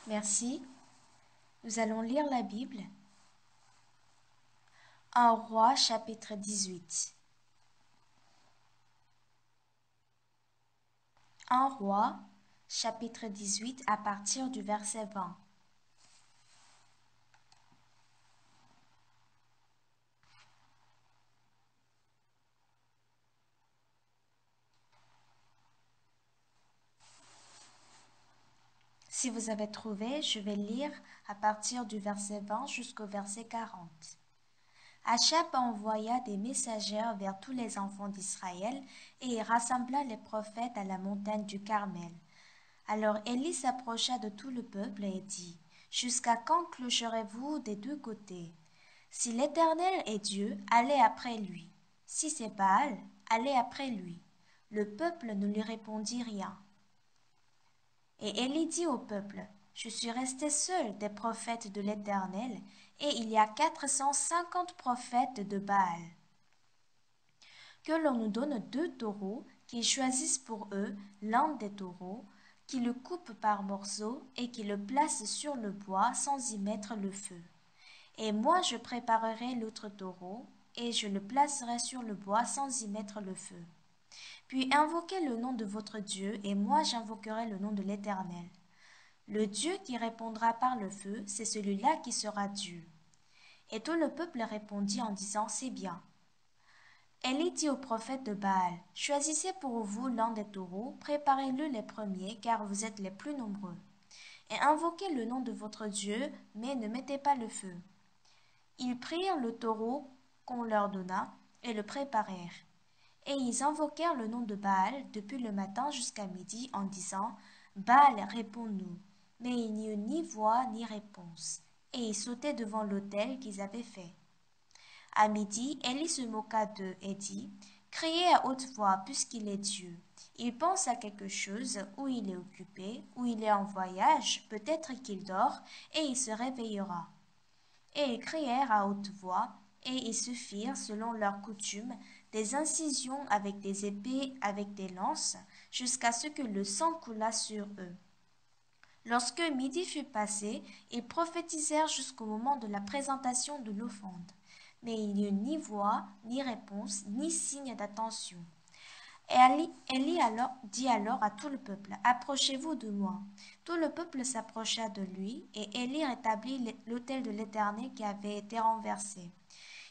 Merci. Nous allons lire la Bible. 1 Roi chapitre 18. 1 Roi chapitre 18 à partir du verset 20. Si vous avez trouvé, je vais lire à partir du verset 20 jusqu'au verset 40. Achab envoya des messagères vers tous les enfants d'Israël et y rassembla les prophètes à la montagne du Carmel. Alors Élie s'approcha de tout le peuple et dit, « Jusqu'à quand clocherez-vous des deux côtés? Si l'Éternel est Dieu, allez après lui. Si c'est Baal, allez après lui. » Le peuple ne lui répondit rien. Et Élie dit au peuple, « Je suis resté seul des prophètes de l'Éternel, et il y a 450 prophètes de Baal. Que l'on nous donne 2 taureaux, qu'ils choisissent pour eux l'un des taureaux, qui le coupent par morceaux et qui le placent sur le bois sans y mettre le feu. Et moi je préparerai l'autre taureau, et je le placerai sur le bois sans y mettre le feu. Puis invoquez le nom de votre Dieu, et moi j'invoquerai le nom de l'Éternel. Le Dieu qui répondra par le feu, c'est celui-là qui sera Dieu. » Et tout le peuple répondit en disant, « C'est bien. » Élie dit aux prophètes de Baal, « Choisissez pour vous l'un des taureaux, préparez-le les premiers, car vous êtes les plus nombreux. Et invoquez le nom de votre Dieu, mais ne mettez pas le feu. » Ils prirent le taureau qu'on leur donna et le préparèrent. Et ils invoquèrent le nom de Baal depuis le matin jusqu'à midi en disant, « Baal, réponds-nous. » Mais il n'y eut ni voix ni réponse. Et ils sautaient devant l'autel qu'ils avaient fait. À midi, Élie se moqua d'eux et dit, « Criez à haute voix, puisqu'il est Dieu. Il pense à quelque chose, ou il est occupé, ou il est en voyage, peut-être qu'il dort, et il se réveillera. » Et ils crièrent à haute voix, et ils se firent, selon leur coutume, des incisions avec des épées, avec des lances, jusqu'à ce que le sang coulât sur eux. Lorsque midi fut passé, ils prophétisèrent jusqu'au moment de la présentation de l'offrande. Mais il n'y eut ni voix, ni réponse, ni signe d'attention. Et Élie dit alors à tout le peuple, « Approchez-vous de moi. » Tout le peuple s'approcha de lui, et Élie rétablit l'autel de l'Éternel qui avait été renversé.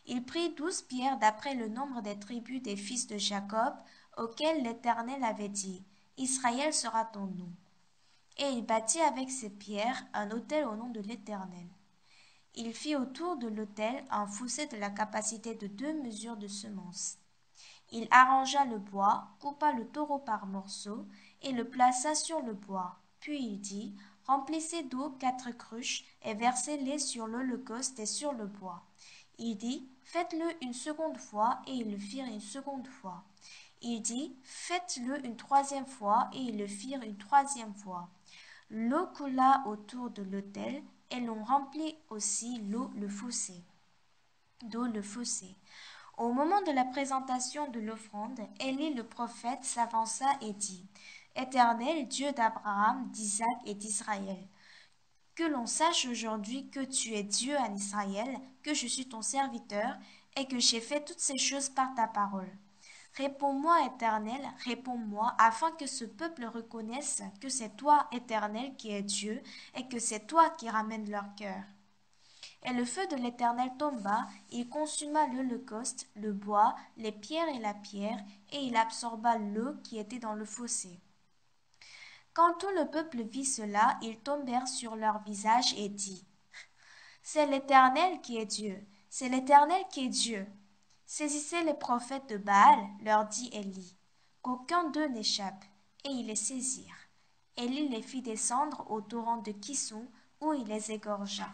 Il prit 12 pierres d'après le nombre des tribus des fils de Jacob, auxquels l'Éternel avait dit, « Israël sera ton nom. » Et il bâtit avec ces pierres un autel au nom de l'Éternel. Il fit autour de l'autel un fossé de la capacité de 2 mesures de semences. Il arrangea le bois, coupa le taureau par morceaux et le plaça sur le bois. Puis il dit, « Remplissez d'eau 4 cruches et versez-les sur l'holocauste et sur le bois. » Il dit, « Faites-le une seconde fois, et ils le firent une seconde fois. » Il dit, « Faites-le une 3e fois, et ils le firent une 3e fois. » L'eau coula autour de l'autel, et l'on remplit aussi d'eau le fossé. Au moment de la présentation de l'offrande, Élie le prophète s'avança et dit, « Éternel, Dieu d'Abraham, d'Isaac et d'Israël, que l'on sache aujourd'hui que tu es Dieu en Israël, que je suis ton serviteur, et que j'ai fait toutes ces choses par ta parole. Réponds-moi, Éternel, réponds-moi, afin que ce peuple reconnaisse que c'est toi, Éternel, qui es Dieu, et que c'est toi qui ramènes leur cœur. » Et le feu de l'Éternel tomba, il consuma l'holocauste, le bois, les pierres et la pierre, et il absorba l'eau qui était dans le fossé. Quand tout le peuple vit cela, ils tombèrent sur leur visage et dit, « C'est l'Éternel qui est Dieu, c'est l'Éternel qui est Dieu. » Saisissez les prophètes de Baal, leur dit Élie, qu'aucun d'eux n'échappe, et ils les saisirent. Élie les fit descendre au torrent de Kison, où il les égorgea.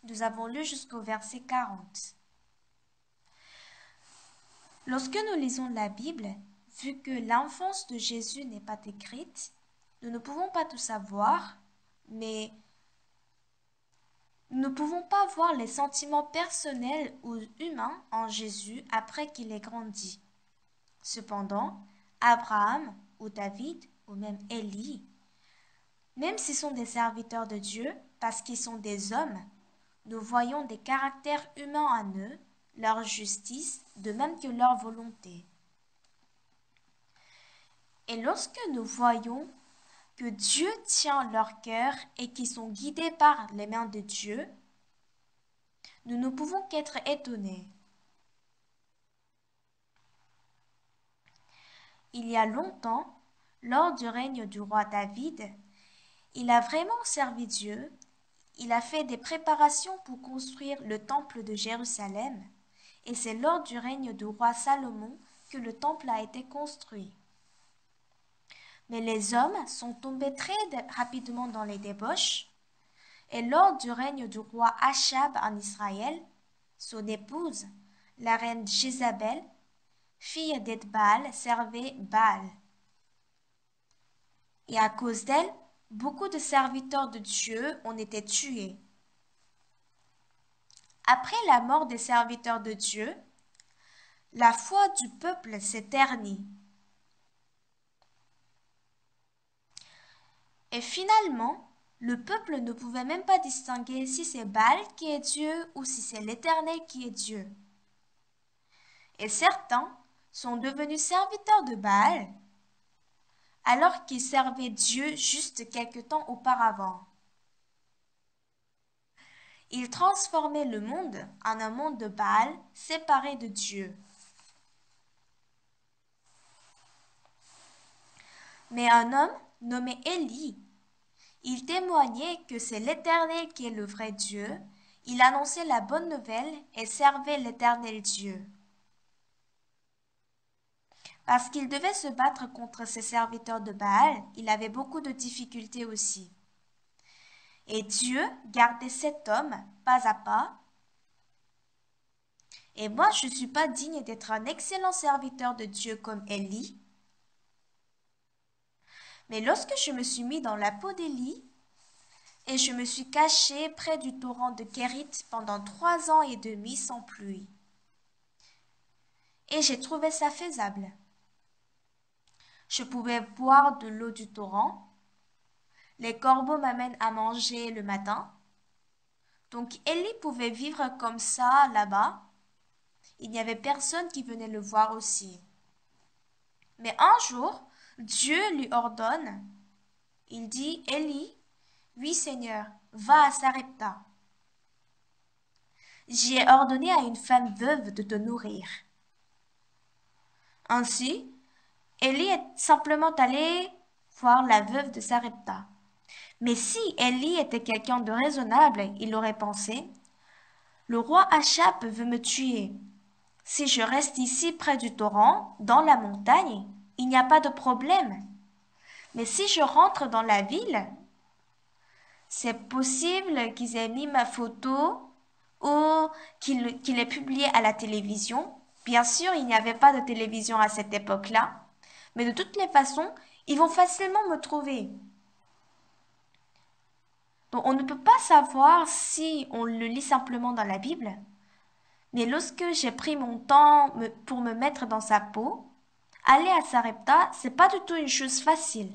Nous avons lu jusqu'au verset 40. Lorsque nous lisons la Bible, vu que l'enfance de Jésus n'est pas écrite, nous ne pouvons pas tout savoir, mais nous ne pouvons pas voir les sentiments personnels ou humains en Jésus après qu'il ait grandi. Cependant, Abraham ou David ou même Élie Même s'ils sont des serviteurs de Dieu, parce qu'ils sont des hommes, nous voyons des caractères humains en eux, leur justice, de même que leur volonté. Et lorsque nous voyons que Dieu tient leur cœur et qu'ils sont guidés par les mains de Dieu, nous ne pouvons qu'être étonnés. Il y a longtemps, lors du règne du roi David, il a vraiment servi Dieu. Il a fait des préparations pour construire le temple de Jérusalem, et c'est lors du règne du roi Salomon que le temple a été construit. Mais les hommes sont tombés très rapidement dans les débauches, et lors du règne du roi Achab en Israël, son épouse, la reine Jézabel, fille d'Ethbaal, servait Baal. Et à cause d'elle, beaucoup de serviteurs de Dieu ont été tués. Après la mort des serviteurs de Dieu, la foi du peuple s'est ternie. Et finalement, le peuple ne pouvait même pas distinguer si c'est Baal qui est Dieu ou si c'est l'Éternel qui est Dieu. Et certains sont devenus serviteurs de Baal alors qu'ils servaient Dieu juste quelque temps auparavant. Ils transformaient le monde en un monde de Baal séparé de Dieu. Mais un homme nommé Élie, il témoignait que c'est l'Éternel qui est le vrai Dieu. Il annonçait la bonne nouvelle et servait l'Éternel Dieu. Parce qu'il devait se battre contre ses serviteurs de Baal, il avait beaucoup de difficultés aussi. Et Dieu gardait cet homme pas à pas. Et moi, je ne suis pas digne d'être un excellent serviteur de Dieu comme Élie. Mais lorsque je me suis mis dans la peau d'Élie, et je me suis caché près du torrent de Kérit pendant 3 ans et demi sans pluie. Et j'ai trouvé ça faisable. Je pouvais boire de l'eau du torrent. Les corbeaux m'amènent à manger le matin. Donc Élie pouvait vivre comme ça là-bas. Il n'y avait personne qui venait le voir aussi. Mais un jour, Dieu lui ordonne. Il dit, Élie, oui Seigneur, va à Sarepta. J'y ai ordonné à une femme veuve de te nourrir. Ainsi, Élie est simplement allé voir la veuve de Sarepta. Mais si Élie était quelqu'un de raisonnable, il aurait pensé, le roi Achab veut me tuer. Si je reste ici près du torrent, dans la montagne, il n'y a pas de problème. Mais si je rentre dans la ville, c'est possible qu'ils aient mis ma photo ou qu'il ait publié à la télévision. Bien sûr, il n'y avait pas de télévision à cette époque-là, mais de toutes les façons, ils vont facilement me trouver. Donc, on ne peut pas savoir si on le lit simplement dans la Bible, mais lorsque j'ai pris mon temps pour me mettre dans sa peau, aller à Sarepta, c'est pas du tout une chose facile.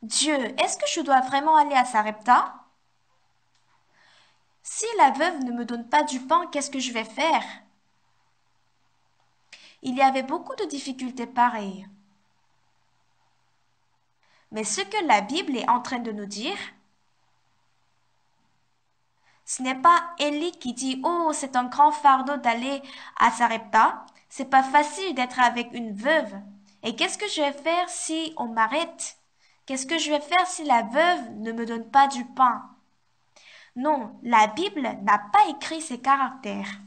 Dieu, est-ce que je dois vraiment aller à Sarepta? Si la veuve ne me donne pas du pain, qu'est-ce que je vais faire? Il y avait beaucoup de difficultés pareilles. Mais ce que la Bible est en train de nous dire, ce n'est pas Élie qui dit « Oh, c'est un grand fardeau d'aller à Sarepta. C'est pas facile d'être avec une veuve. Et qu'est-ce que je vais faire si on m'arrête? Qu'est-ce que je vais faire si la veuve ne me donne pas du pain? » Non, la Bible n'a pas écrit ces caractères.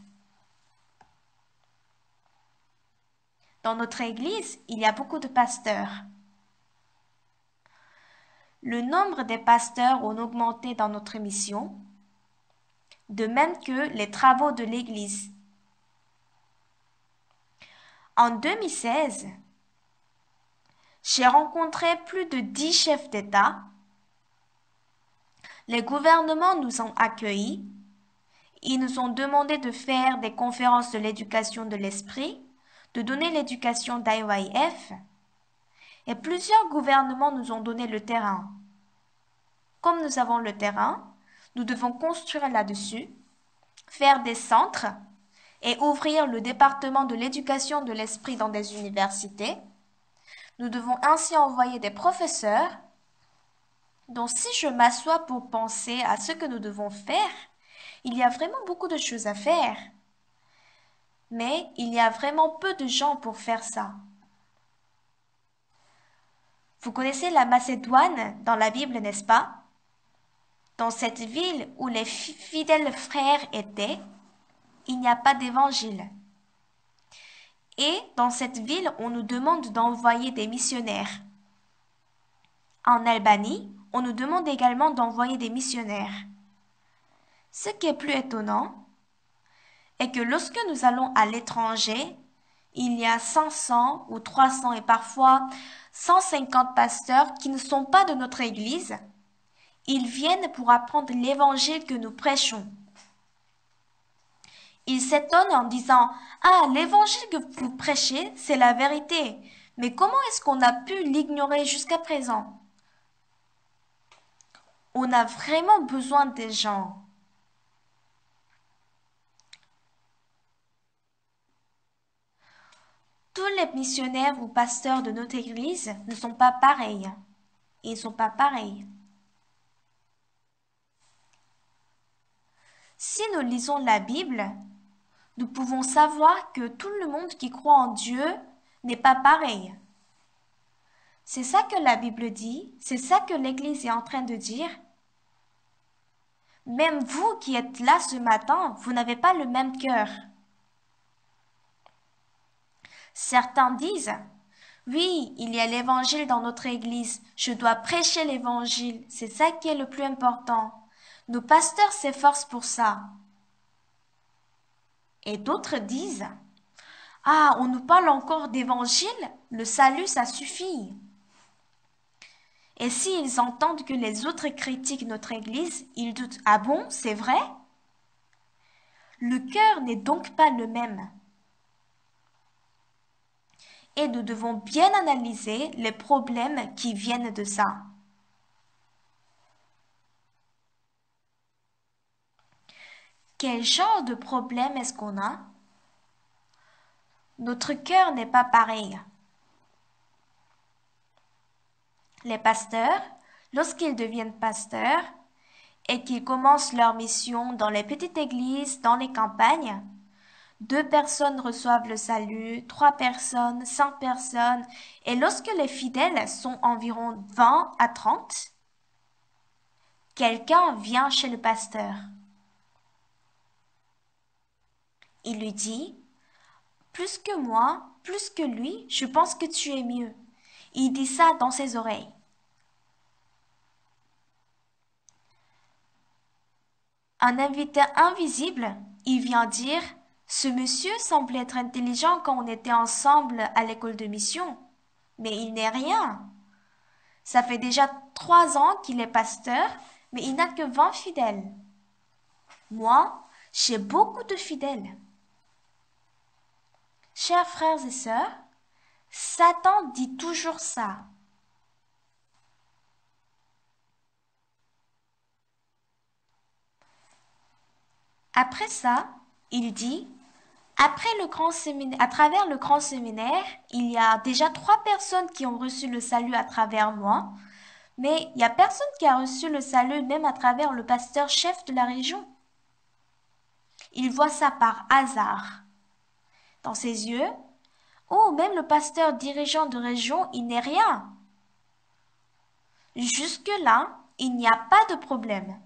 Dans notre Église, il y a beaucoup de pasteurs. Le nombre des pasteurs ont augmenté dans notre mission, de même que les travaux de l'Église. En 2016, j'ai rencontré plus de 10 chefs d'État. Les gouvernements nous ont accueillis. Ils nous ont demandé de faire des conférences de l'éducation de l'esprit, de donner l'éducation d'IYF, et plusieurs gouvernements nous ont donné le terrain. comme nous avons le terrain, nous devons construire là-dessus, faire des centres et ouvrir le département de l'éducation de l'esprit dans des universités. Nous devons ainsi envoyer des professeurs. Donc si je m'assois pour penser à ce que nous devons faire, il y a vraiment beaucoup de choses à faire. Mais il y a vraiment peu de gens pour faire ça. Vous connaissez la Macédoine dans la Bible, n'est-ce pas? Dans cette ville où les fidèles frères étaient, il n'y a pas d'évangile. Et dans cette ville, on nous demande d'envoyer des missionnaires. En Albanie, on nous demande également d'envoyer des missionnaires. Ce qui est plus étonnant est que lorsque nous allons à l'étranger, il y a 500 ou 300 et parfois 150 pasteurs qui ne sont pas de notre Église. Ils viennent pour apprendre l'évangile que nous prêchons. Ils s'étonnent en disant « Ah, l'évangile que vous prêchez, c'est la vérité. Mais comment est-ce qu'on a pu l'ignorer jusqu'à présent ?» On a vraiment besoin des gens. Tous les missionnaires ou pasteurs de notre Église ne sont pas pareils. Ils ne sont pas pareils. Si nous lisons la Bible, nous pouvons savoir que tout le monde qui croit en Dieu n'est pas pareil. C'est ça que la Bible dit, c'est ça que l'Église est en train de dire. Même vous qui êtes là ce matin, vous n'avez pas le même cœur. Certains disent, oui, il y a l'évangile dans notre Église, je dois prêcher l'évangile, c'est ça qui est le plus important. Nos pasteurs s'efforcent pour ça. Et d'autres disent, ah, on nous parle encore d'évangile, le salut, ça suffit. Et s'ils entendent que les autres critiquent notre Église, ils doutent, ah bon, c'est vrai? Le cœur n'est donc pas le même. Et nous devons bien analyser les problèmes qui viennent de ça. Quel genre de problème est-ce qu'on a? Notre cœur n'est pas pareil. Les pasteurs, lorsqu'ils deviennent pasteurs et qu'ils commencent leur mission dans les petites églises, dans les campagnes, 2 personnes reçoivent le salut, 3 personnes, 5 personnes, et lorsque les fidèles sont environ 20 à 30, quelqu'un vient chez le pasteur. Il lui dit, plus que moi, plus que lui, je pense que tu es mieux. Il dit ça dans ses oreilles. Un invité invisible, il vient dire, ce monsieur semble être intelligent quand on était ensemble à l'école de mission, mais il n'est rien. Ça fait déjà 3 ans qu'il est pasteur, mais il n'a que 20 fidèles. Moi, j'ai beaucoup de fidèles. Chers frères et sœurs, Satan dit toujours ça. Après ça, il dit, à travers le grand séminaire, il y a déjà 3 personnes qui ont reçu le salut à travers moi, mais il n'y a personne qui a reçu le salut même à travers le pasteur chef de la région. Il voit ça par hasard. Dans ses yeux, oh, même le pasteur dirigeant de région, il n'est rien. Jusque-là, il n'y a pas de problème.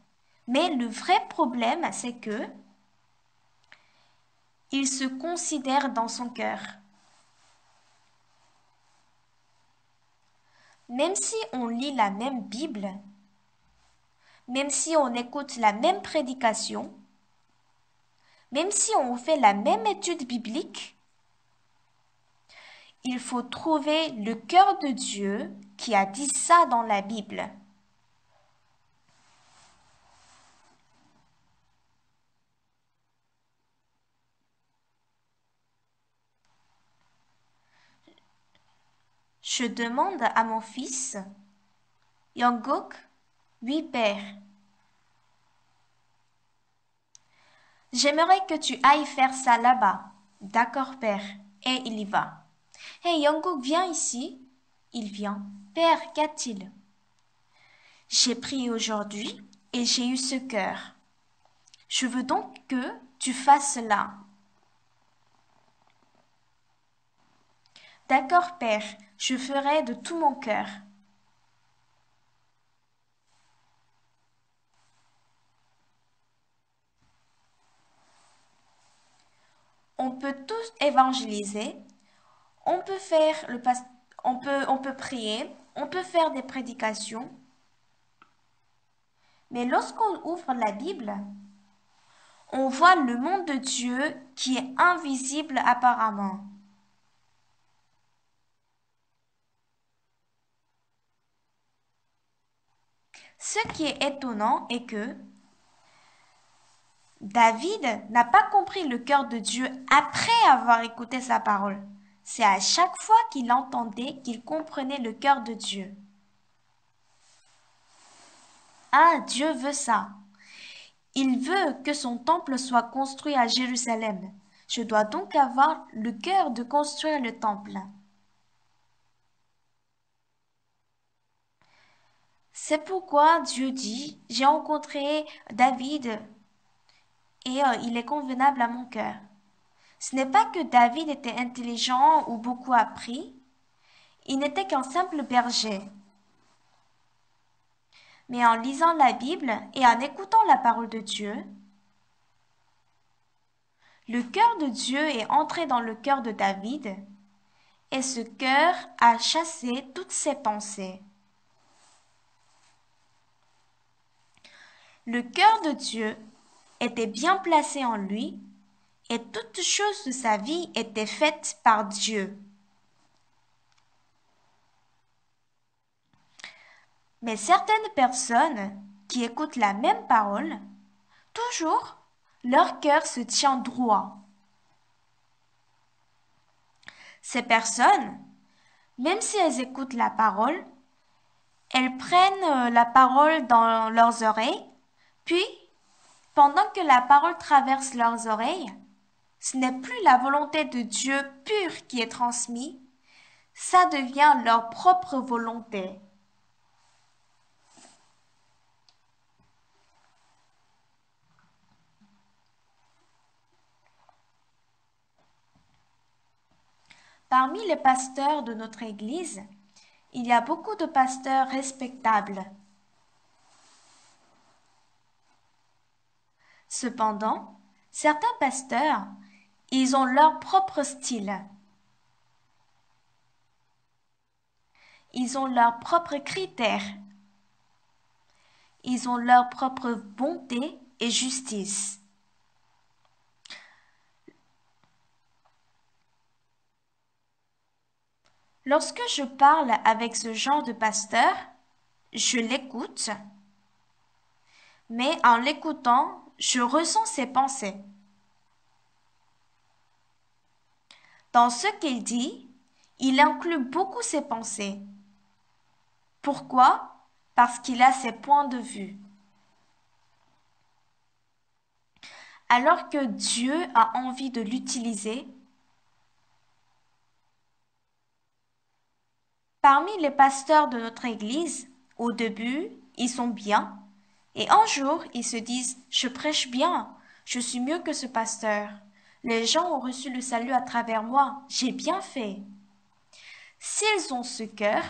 Mais le vrai problème, c'est que il se considère dans son cœur. Même si on lit la même Bible, même si on écoute la même prédication, même si on fait la même étude biblique, il faut trouver le cœur de Dieu qui a dit ça dans la Bible. Je demande à mon fils, Yongguk, Oui, père. J'aimerais que tu ailles faire ça là-bas. D'accord, père. Et il y va. Hé, Jungkook, viens ici. Il vient. Père, qu'a-t-il? J'ai prié aujourd'hui et j'ai eu ce cœur. Je veux donc que tu fasses cela. D'accord, père, je ferai de tout mon cœur. On peut tous évangéliser, on peut faire on peut prier, on peut faire des prédications, mais lorsqu'on ouvre la Bible, on voit le monde de Dieu qui est invisible apparemment. Ce qui est étonnant est que David n'a pas compris le cœur de Dieu après avoir écouté sa parole. C'est à chaque fois qu'il entendait qu'il comprenait le cœur de Dieu. Ah, Dieu veut ça. Il veut que son temple soit construit à Jérusalem. Je dois donc avoir le cœur de construire le temple. C'est pourquoi Dieu dit, j'ai rencontré David et il est convenable à mon cœur. Ce n'est pas que David était intelligent ou beaucoup appris, il n'était qu'un simple berger. Mais en lisant la Bible et en écoutant la parole de Dieu, le cœur de Dieu est entré dans le cœur de David et ce cœur a chassé toutes ses pensées. Le cœur de Dieu était bien placé en lui et toutes choses de sa vie étaient faites par Dieu. Mais certaines personnes qui écoutent la même parole, toujours, leur cœur se tient droit. Ces personnes, même si elles écoutent la parole, elles prennent la parole dans leurs oreilles, puis, pendant que la parole traverse leurs oreilles, ce n'est plus la volonté de Dieu pure qui est transmise, ça devient leur propre volonté. Parmi les pasteurs de notre Église, il y a beaucoup de pasteurs respectables. Cependant, certains pasteurs, ils ont leur propre style. Ils ont leurs propres critères. Ils ont leur propre bonté et justice. Lorsque je parle avec ce genre de pasteur, je l'écoute, mais en l'écoutant, je ressens ses pensées. Dans ce qu'il dit, il inclut beaucoup ses pensées. Pourquoi? Parce qu'il a ses points de vue. Alors que Dieu a envie de l'utiliser, parmi les pasteurs de notre Église, au début, ils sont bien, et un jour, ils se disent, je prêche bien, je suis mieux que ce pasteur. Les gens ont reçu le salut à travers moi, j'ai bien fait. S'ils ont ce cœur,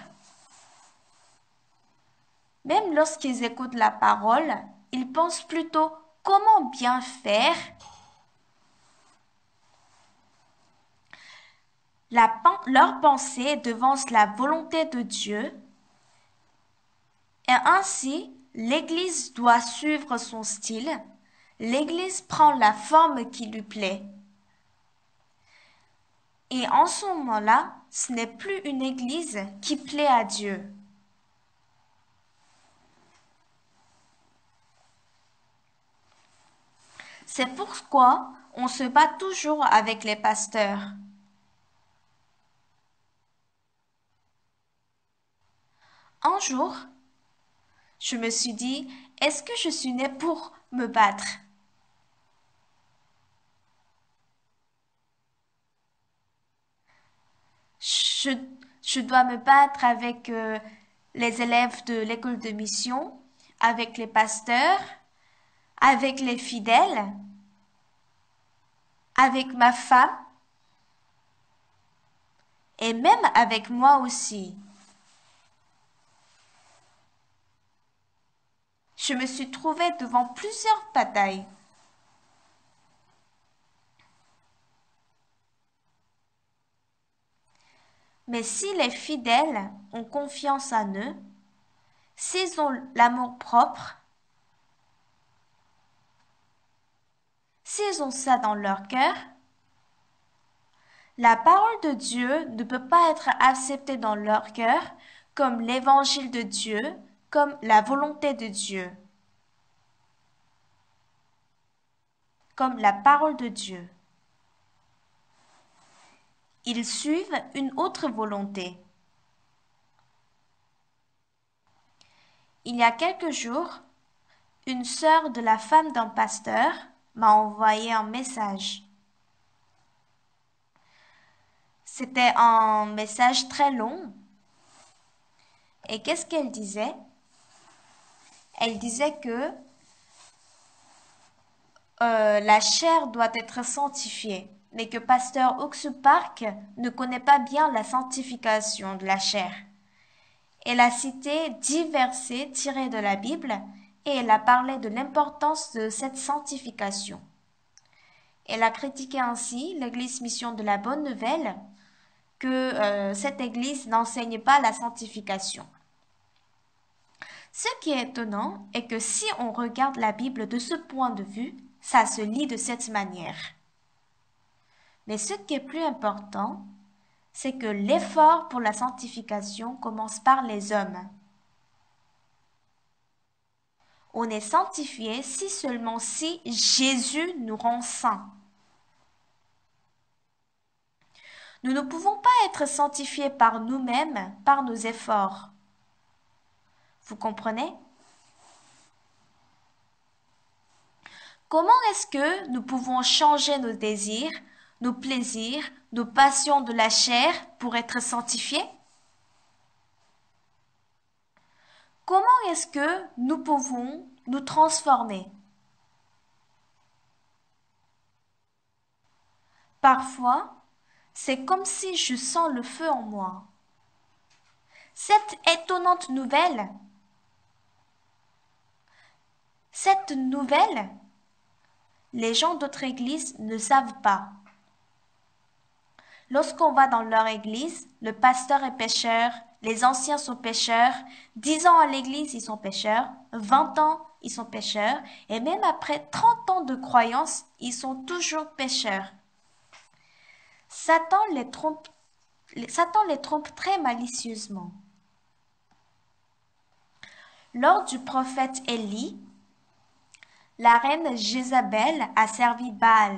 même lorsqu'ils écoutent la parole, ils pensent plutôt comment bien faire. Leur pensée devance la volonté de Dieu et ainsi l'Église doit suivre son style. L'Église prend la forme qui lui plaît. Et en ce moment-là, ce n'est plus une Église qui plaît à Dieu. C'est pourquoi on se bat toujours avec les pasteurs. Un jour, Je me suis dit, est-ce que je suis née pour me battre? Je, je dois me battre avec les élèves de l'école de mission, avec les pasteurs, avec les fidèles, avec ma femme et même avec moi aussi. Je me suis trouvée devant plusieurs batailles. Mais si les fidèles ont confiance en eux, s'ils ont l'amour propre, s'ils ont ça dans leur cœur, la parole de Dieu ne peut pas être acceptée dans leur cœur comme l'évangile de Dieu, comme la volonté de Dieu, comme la parole de Dieu. Ils suivent une autre volonté. Il y a quelques jours, une sœur de la femme d'un pasteur m'a envoyé un message. C'était un message très long. Et qu'est-ce qu'elle disait? Elle disait que la chair doit être sanctifiée, mais que pasteur Oxupark ne connaît pas bien la sanctification de la chair. Elle a cité 10 versets tirés de la Bible et elle a parlé de l'importance de cette sanctification. Elle a critiqué ainsi l'Église Mission de la Bonne Nouvelle, que cette Église n'enseigne pas la sanctification. Ce qui est étonnant est que si on regarde la Bible de ce point de vue, ça se lit de cette manière. Mais ce qui est plus important, c'est que l'effort pour la sanctification commence par les hommes. On est sanctifié si seulement si Jésus nous rend saints. Nous ne pouvons pas être sanctifiés par nous-mêmes, par nos efforts. Vous comprenez? Comment est-ce que nous pouvons changer nos désirs, nos plaisirs, nos passions de la chair pour être sanctifiés? Comment est-ce que nous pouvons nous transformer? Parfois, c'est comme si je sens le feu en moi. Cette étonnante nouvelle, les gens d'autres églises ne savent pas. Lorsqu'on va dans leur église, le pasteur est pécheur, les anciens sont pécheurs, 10 ans à l'église, ils sont pécheurs, 20 ans, ils sont pécheurs, et même après 30 ans de croyance, ils sont toujours pécheurs. Satan les trompe très malicieusement. Lors du prophète Élie, la reine Jézabel a servi Baal.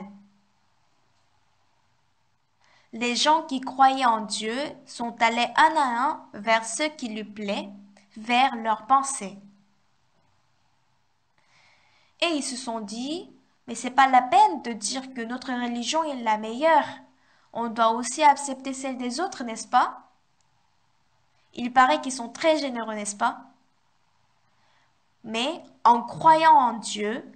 Les gens qui croyaient en Dieu sont allés un à un vers ce qui lui plaît, vers leurs pensées. Et ils se sont dit, mais c'est pas la peine de dire que notre religion est la meilleure. On doit aussi accepter celle des autres, n'est-ce pas? Il paraît qu'ils sont très généreux, n'est-ce pas? Mais en croyant en Dieu,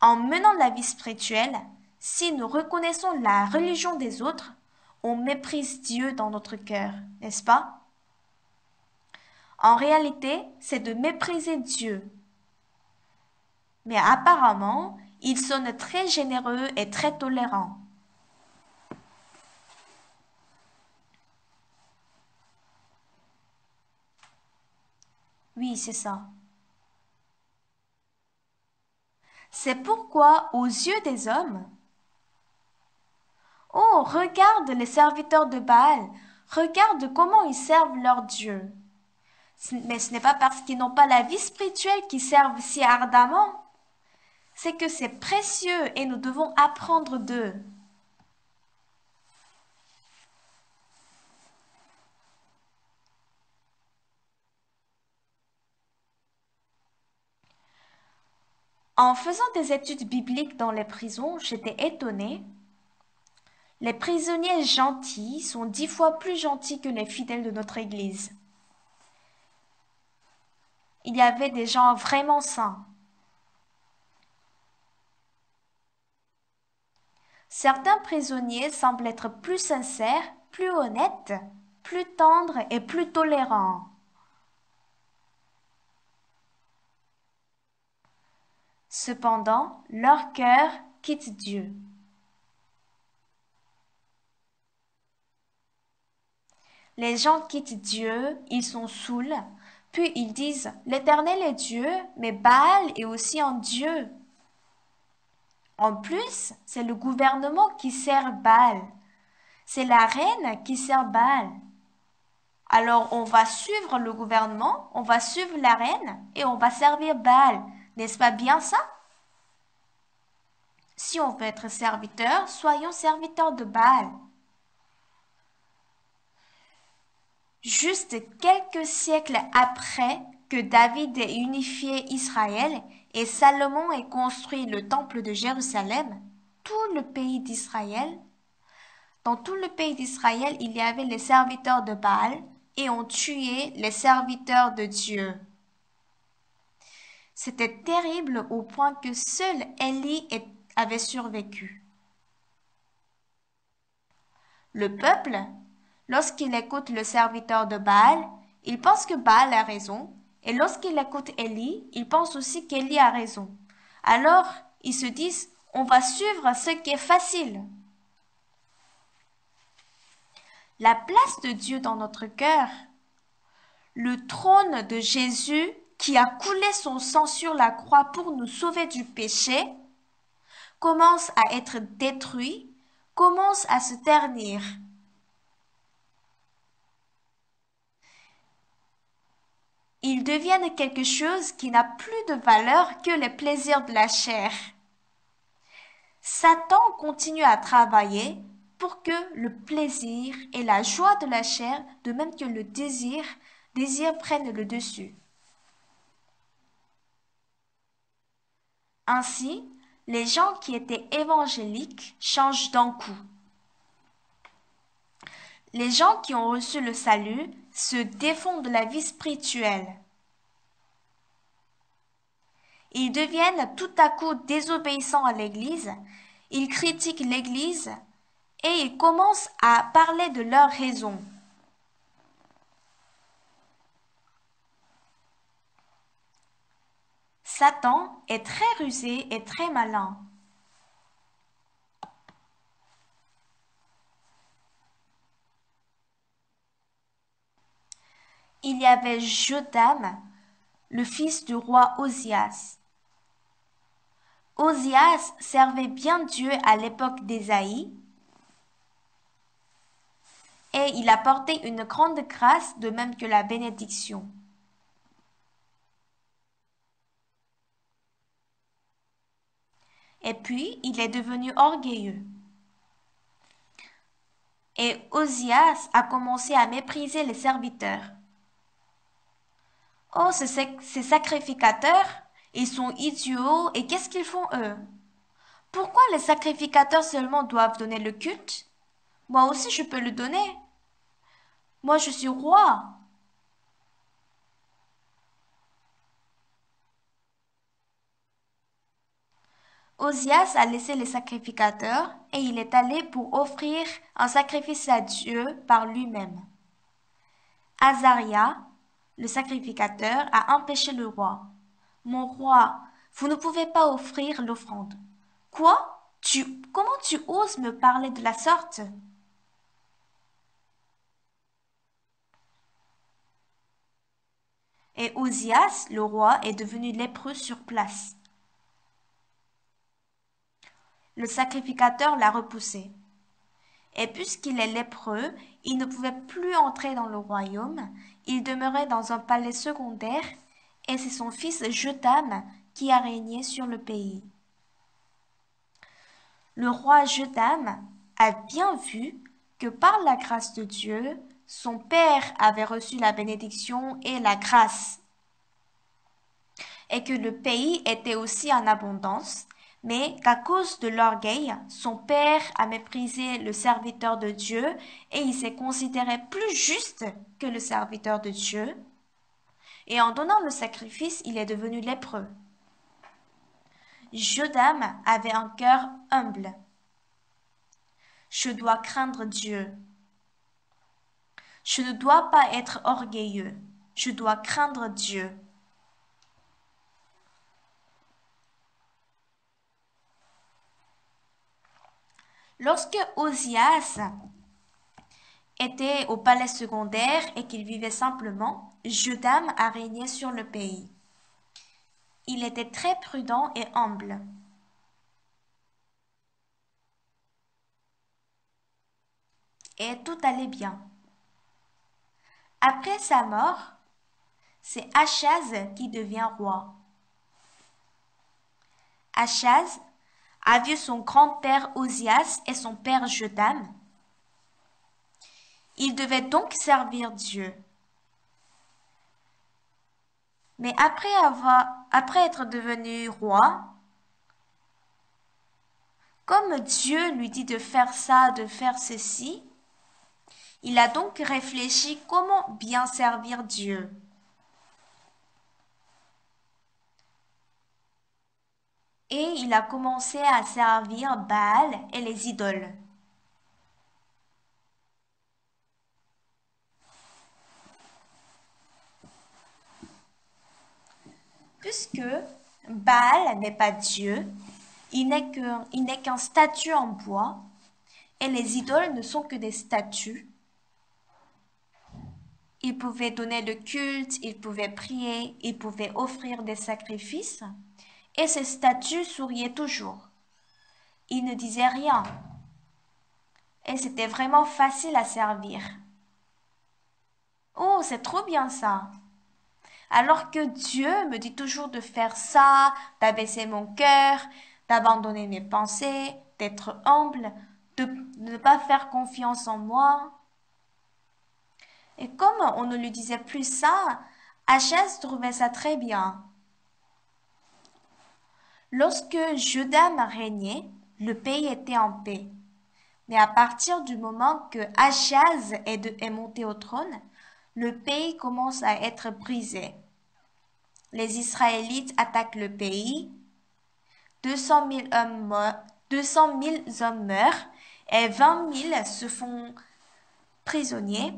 en menant la vie spirituelle, si nous reconnaissons la religion des autres, on méprise Dieu dans notre cœur, n'est-ce pas? En réalité, c'est de mépriser Dieu. Mais apparemment, il sonne très généreux et très tolérant. Oui, c'est ça. C'est pourquoi, aux yeux des hommes, oh, regarde les serviteurs de Baal, regarde comment ils servent leur Dieu. Mais ce n'est pas parce qu'ils n'ont pas la vie spirituelle qu'ils servent si ardemment. C'est que c'est précieux et nous devons apprendre d'eux. En faisant des études bibliques dans les prisons, j'étais étonnée. Les prisonniers gentils sont 10 fois plus gentils que les fidèles de notre Église. Il y avait des gens vraiment saints. Certains prisonniers semblent être plus sincères, plus honnêtes, plus tendres et plus tolérants. Cependant, leur cœur quitte Dieu. Les gens quittent Dieu, ils sont saouls, puis ils disent « L'Éternel est Dieu, mais Baal est aussi un Dieu. » En plus, c'est le gouvernement qui sert Baal. C'est la reine qui sert Baal. Alors on va suivre le gouvernement, on va suivre la reine et on va servir Baal. N'est-ce pas bien ça? Si on veut être serviteur, soyons serviteurs de Baal. Juste quelques siècles après que David ait unifié Israël et Salomon ait construit le temple de Jérusalem, dans tout le pays d'Israël, il y avait les serviteurs de Baal et on tuait les serviteurs de Dieu. C'était terrible au point que seul Élie avait survécu. Le peuple, lorsqu'il écoute le serviteur de Baal, il pense que Baal a raison, et lorsqu'il écoute Élie, il pense aussi qu'Élie a raison. Alors, ils se disent, on va suivre ce qui est facile. La place de Dieu dans notre cœur, le trône de Jésus qui a coulé son sang sur la croix pour nous sauver du péché, commence à être détruit, commence à se ternir. Ils deviennent quelque chose qui n'a plus de valeur que les plaisirs de la chair. Satan continue à travailler pour que le plaisir et la joie de la chair, de même que le désir prennent le dessus. Ainsi, les gens qui étaient évangéliques changent d'un coup. Les gens qui ont reçu le salut se défont de la vie spirituelle. Ils deviennent tout à coup désobéissants à l'Église, ils critiquent l'Église et ils commencent à parler de leurs raisons. Satan est très rusé et très malin. Il y avait Jotham, le fils du roi Osias. Osias servait bien Dieu à l'époque d'Ésaïe et il apportait une grande grâce de même que la bénédiction. Et puis, il est devenu orgueilleux. Et Osias a commencé à mépriser les serviteurs. Oh, ces sacrificateurs, ils sont idiots et qu'est-ce qu'ils font eux? Pourquoi les sacrificateurs seulement doivent donner le culte? Moi aussi je peux le donner. Moi je suis roi. Osias a laissé les sacrificateurs et il est allé pour offrir un sacrifice à Dieu par lui-même. Azaria, le sacrificateur, a empêché le roi. Mon roi, vous ne pouvez pas offrir l'offrande. Quoi? Comment tu oses me parler de la sorte? Et Osias, le roi, est devenu lépreux sur place. Le sacrificateur l'a repoussé. Et puisqu'il est lépreux, il ne pouvait plus entrer dans le royaume, il demeurait dans un palais secondaire, et c'est son fils Jotham qui a régné sur le pays. Le roi Jotham a bien vu que par la grâce de Dieu, son père avait reçu la bénédiction et la grâce. et que le pays était aussi en abondance, mais qu'à cause de l'orgueil, son père a méprisé le serviteur de Dieu et il s'est considéré plus juste que le serviteur de Dieu. Et en donnant le sacrifice, il est devenu lépreux. Jotham avait un cœur humble. Je dois craindre Dieu. Je ne dois pas être orgueilleux. Je dois craindre Dieu. Lorsque Osias était au palais secondaire et qu'il vivait simplement, Jotham a régné sur le pays. Il était très prudent et humble. Et tout allait bien. Après sa mort, c'est Achaz qui devient roi. Achaz a vu son grand-père Osias et son père Jotham. Il devait donc servir Dieu. Mais après être devenu roi, comme Dieu lui dit de faire ça, de faire ceci, il a donc réfléchi comment bien servir Dieu. Et il a commencé à servir Baal et les idoles. Puisque Baal n'est pas Dieu, il n'est qu'un statue en bois, et les idoles ne sont que des statues. Il pouvait donner le culte, il pouvait prier, il pouvait offrir des sacrifices, et ces statues souriaient toujours. Ils ne disaient rien, et c'était vraiment facile à servir. Oh, c'est trop bien ça! Alors que Dieu me dit toujours de faire ça, d'abaisser mon cœur, d'abandonner mes pensées, d'être humble, de ne pas faire confiance en moi. Et comme on ne lui disait plus ça, Achaz trouvait ça très bien. Lorsque Jotham régnait, le pays était en paix. Mais à partir du moment que Achaz est monté au trône, le pays commence à être brisé. Les Israélites attaquent le pays, 200 000 hommes meurent et 20 000 se font prisonniers.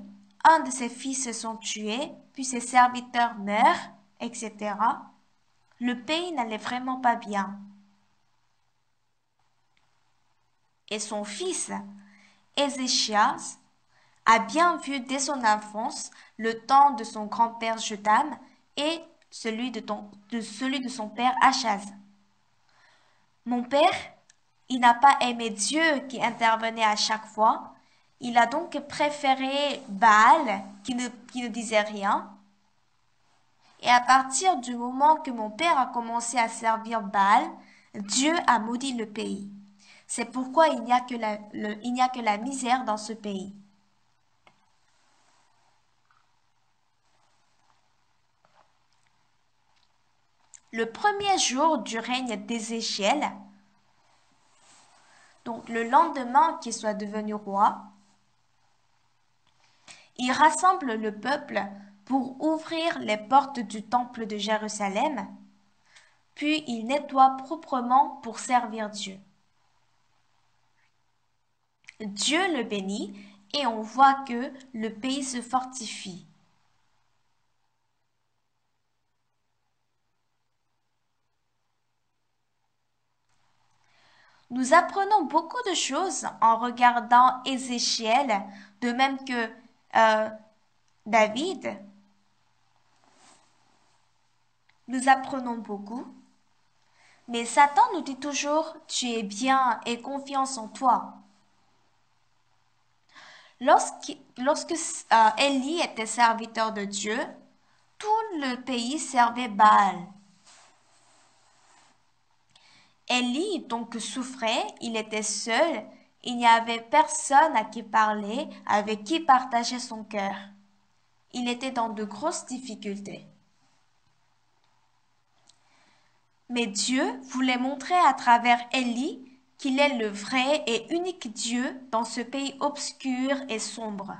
Un de ses fils se sont tués, puis ses serviteurs meurent, etc. Le pays n'allait vraiment pas bien. Et son fils, Ézéchias, a bien vu dès son enfance le temps de son grand-père Jotham et celui de son père Achaz. Mon père, il n'a pas aimé Dieu qui intervenait à chaque fois. Il a donc préféré Baal qui ne disait rien. Et à partir du moment que mon père a commencé à servir Baal, Dieu a maudit le pays. C'est pourquoi il n'y a que la misère dans ce pays. Le premier jour du règne d'Ézéchiel, donc le lendemain qu'il soit devenu roi, il rassemble le peuple pour ouvrir les portes du temple de Jérusalem, puis il nettoie proprement pour servir Dieu. Dieu le bénit et on voit que le pays se fortifie. Nous apprenons beaucoup de choses en regardant Ézéchiel, de même que David. Nous apprenons beaucoup. Mais Satan nous dit toujours, tu es bien et confiance en toi. Lorsque Élie était serviteur de Dieu, tout le pays servait Baal. Élie donc souffrait, il était seul, il n'y avait personne à qui parler, avec qui partager son cœur. Il était dans de grosses difficultés. Mais Dieu voulait montrer à travers Élie qu'il est le vrai et unique Dieu dans ce pays obscur et sombre.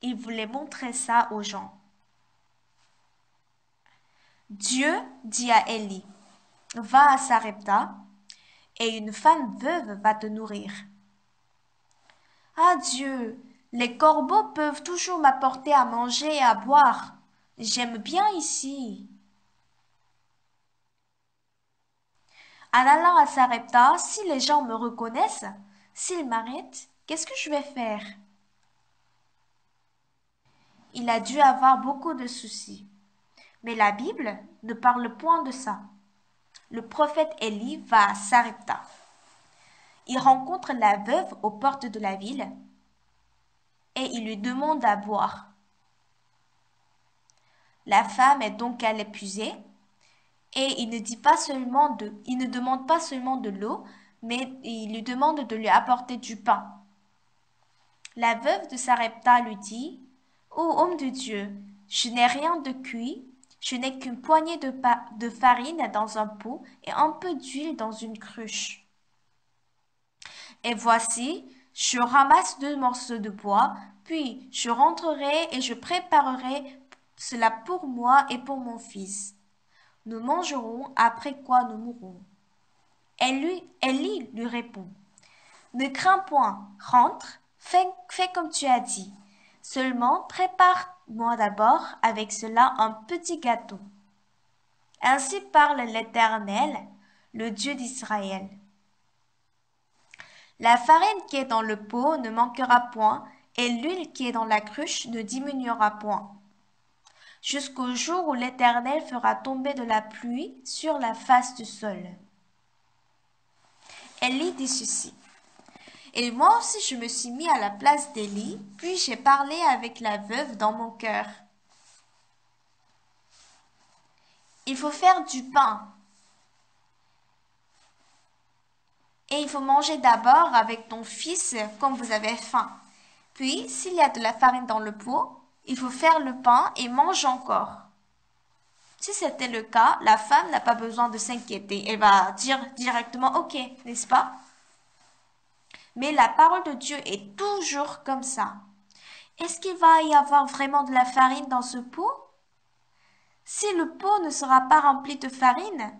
Il voulait montrer ça aux gens. Dieu dit à Élie, va à Sarepta et une femme veuve va te nourrir. Ah Dieu, les corbeaux peuvent toujours m'apporter à manger et à boire. J'aime bien ici. En allant à Sarepta, si les gens me reconnaissent, s'ils m'arrêtent, qu'est-ce que je vais faire? Il a dû avoir beaucoup de soucis. Mais la Bible ne parle point de ça. Le prophète Élie va à Sarepta. Il rencontre la veuve aux portes de la ville et il lui demande à boire. La femme est donc à l'épuiser et il ne demande pas seulement de l'eau, mais il lui demande de lui apporter du pain. La veuve de Sarepta lui dit, ô homme de Dieu, je n'ai rien de cuit, je n'ai qu'une poignée de farine dans un pot et un peu d'huile dans une cruche. Et voici, je ramasse 2 morceaux de bois, puis je rentrerai et je préparerai cela pour moi et pour mon fils. Nous mangerons, après quoi nous mourrons. Élie lui répond, ne crains point, rentre, fais comme tu as dit. Seulement prépare-moi d'abord avec cela un petit gâteau. Ainsi parle l'Éternel, le Dieu d'Israël. La farine qui est dans le pot ne manquera point, et l'huile qui est dans la cruche ne diminuera point, jusqu'au jour où l'Éternel fera tomber de la pluie sur la face du sol. Élie dit ceci. Et moi aussi je me suis mis à la place d'Élie, puis j'ai parlé avec la veuve dans mon cœur. Il faut faire du pain. Et il faut manger d'abord avec ton fils quand vous avez faim. Puis, s'il y a de la farine dans le pot, il faut faire le pain et mange encore. Si c'était le cas, la femme n'a pas besoin de s'inquiéter. Elle va dire directement OK, n'est-ce pas? Mais la parole de Dieu est toujours comme ça. Est-ce qu'il va y avoir vraiment de la farine dans ce pot? Si le pot ne sera pas rempli de farine,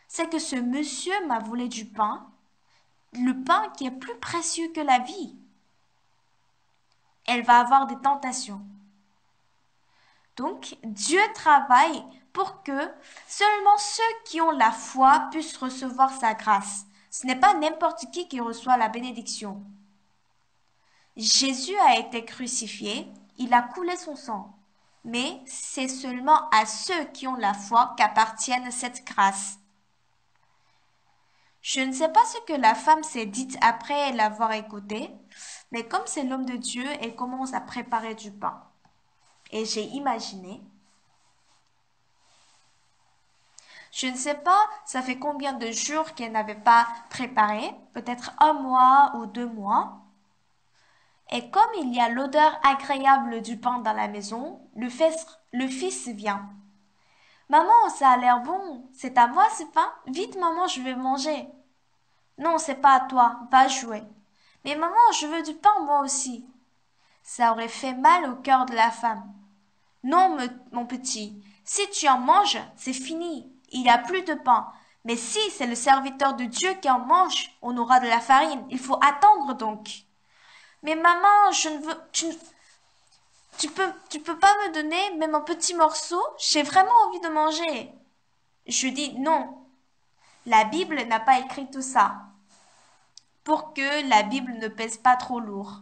c'est que ce monsieur m'a volé du pain, le pain qui est plus précieux que la vie. Elle va avoir des tentations. Donc, Dieu travaille pour que seulement ceux qui ont la foi puissent recevoir sa grâce. Ce n'est pas n'importe qui reçoit la bénédiction. Jésus a été crucifié, il a coulé son sang. Mais c'est seulement à ceux qui ont la foi qu'appartienne cette grâce. Je ne sais pas ce que la femme s'est dite après l'avoir écouté, mais comme c'est l'homme de Dieu, elle commence à préparer du pain. Et j'ai imaginé, je ne sais pas, ça fait combien de jours qu'elle n'avait pas préparé, peut-être 1 mois ou 2 mois. Et comme il y a l'odeur agréable du pain dans la maison, le fils vient. Maman, ça a l'air bon, c'est à moi ce pain? Vite maman, je vais manger. Non, c'est pas à toi, va jouer. Mais maman, je veux du pain moi aussi. Ça aurait fait mal au cœur de la femme. Non, mon petit, si tu en manges, c'est fini. Il n'y a plus de pain. Mais si c'est le serviteur de Dieu qui en mange, on aura de la farine. Il faut attendre donc. Mais maman, je ne veux, tu peux pas me donner même un petit morceau? J'ai vraiment envie de manger. Je dis non. La Bible n'a pas écrit tout ça. Pour que la Bible ne pèse pas trop lourd.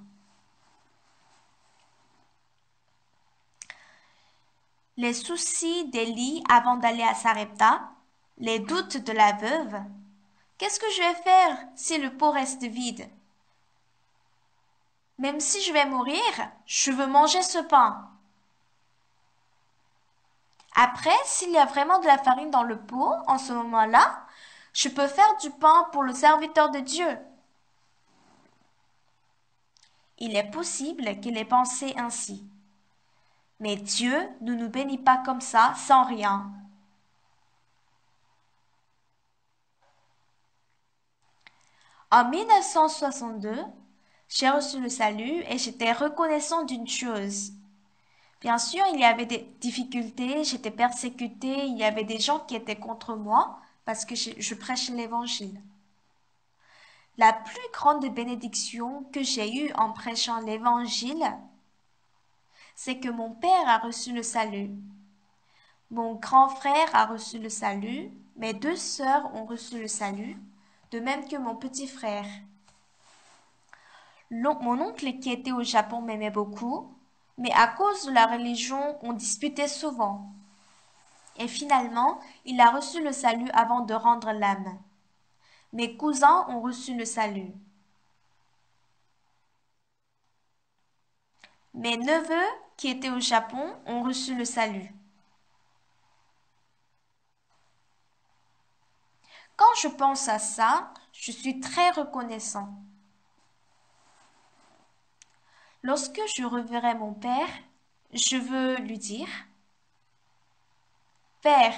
Les soucis d'Élie avant d'aller à Sarepta, les doutes de la veuve. Qu'est-ce que je vais faire si le pot reste vide? Même si je vais mourir, je veux manger ce pain. Après, s'il y a vraiment de la farine dans le pot, en ce moment-là, je peux faire du pain pour le serviteur de Dieu. Il est possible qu'il ait pensé ainsi. Mais Dieu ne nous bénit pas comme ça, sans rien. En 1962, j'ai reçu le salut et j'étais reconnaissant d'une chose. Bien sûr, il y avait des difficultés, j'étais persécutée, il y avait des gens qui étaient contre moi parce que je prêchais l'évangile. La plus grande bénédiction que j'ai eue en prêchant l'évangile, c'est que mon père a reçu le salut. Mon grand frère a reçu le salut, mes 2 sœurs ont reçu le salut, de même que mon petit frère. Mon oncle qui était au Japon m'aimait beaucoup, mais à cause de la religion, on disputait souvent. Et finalement, il a reçu le salut avant de rendre l'âme. Mes cousins ont reçu le salut. Mes neveux qui étaient au Japon ont reçu le salut. Quand je pense à ça, je suis très reconnaissant. Lorsque je reverrai mon père, je veux lui dire, Père,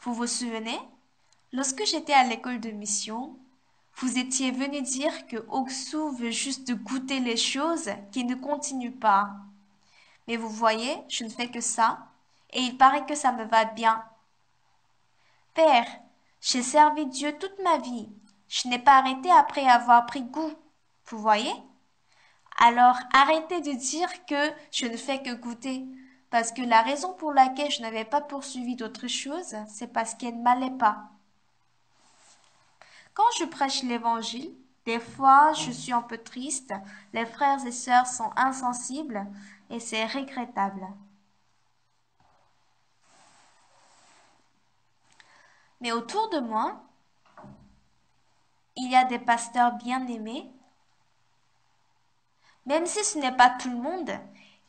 vous vous souvenez, lorsque j'étais à l'école de mission, vous étiez venu dire que Oksu veut juste goûter les choses qui ne continuent pas. Mais vous voyez, je ne fais que ça, et il paraît que ça me va bien. Père, j'ai servi Dieu toute ma vie. Je n'ai pas arrêté après avoir pris goût. Vous voyez? Alors arrêtez de dire que je ne fais que goûter. Parce que la raison pour laquelle je n'avais pas poursuivi d'autres choses, c'est parce qu'elle ne m'allait pas. Quand je prêche l'évangile, des fois je suis un peu triste, les frères et sœurs sont insensibles et c'est regrettable. Mais autour de moi, il y a des pasteurs bien-aimés. Même si ce n'est pas tout le monde,